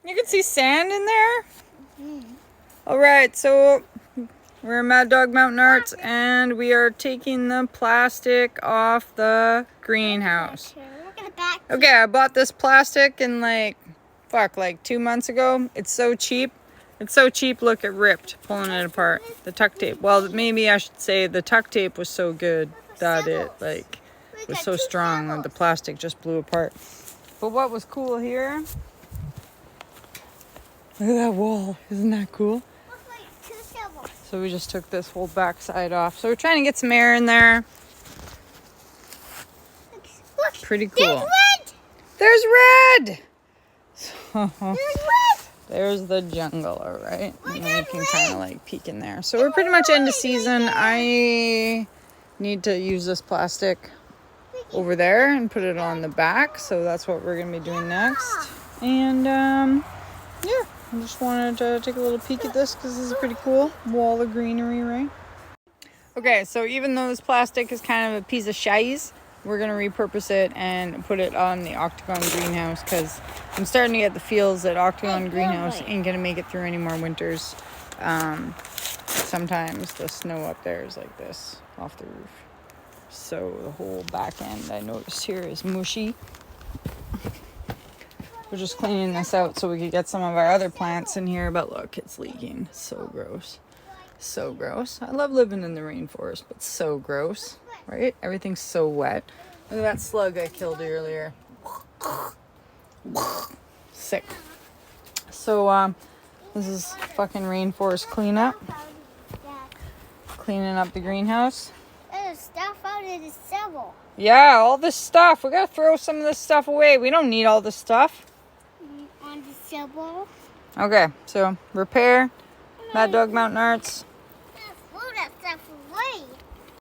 You can see sand in there? Alright, so we're in Mad Dog Mountain Arts and we are taking the plastic off the greenhouse. Okay, I bought this plastic in like 2 months ago. It's so cheap. It's so cheap, look, it ripped, pulling it apart. The tuck tape. Well, maybe I should say the tuck tape was so good that it was so strong that the plastic just blew apart. But what was cool here, look at that wall. Isn't that cool? So we just took this whole back side off. So we're trying to get some air in there. Pretty cool. There's red! So, there's the jungle, all right? And then you can kind of like peek in there. So we're pretty much end of season. I need to use this plastic over there and put it on the back. So that's what we're going to be doing next. And yeah, I just wanted to take a little peek at this because this is pretty cool. Wall of greenery, right? Okay, so even though this plastic is kind of a piece of shiz, we're going to repurpose it and put it on the Octagon greenhouse because I'm starting to get the feels that Octagon greenhouse ain't going to make it through any more winters. Sometimes the snow up there is like this off the roof. So the whole back end I noticed here is mushy. We're just cleaning this out so we could get some of our other plants in here, but look, it's leaking. So gross. So gross. I love living in the rainforest, but so gross. Right? Everything's so wet. Look at that slug I killed earlier. Sick. So, this is fucking rainforest cleanup. Cleaning up the greenhouse. There's stuff out of the shovel. Yeah, all this stuff. We gotta throw some of this stuff away. We don't need all this stuff. On the shovel. Okay, so repair, Mad Dog Mountain Arts.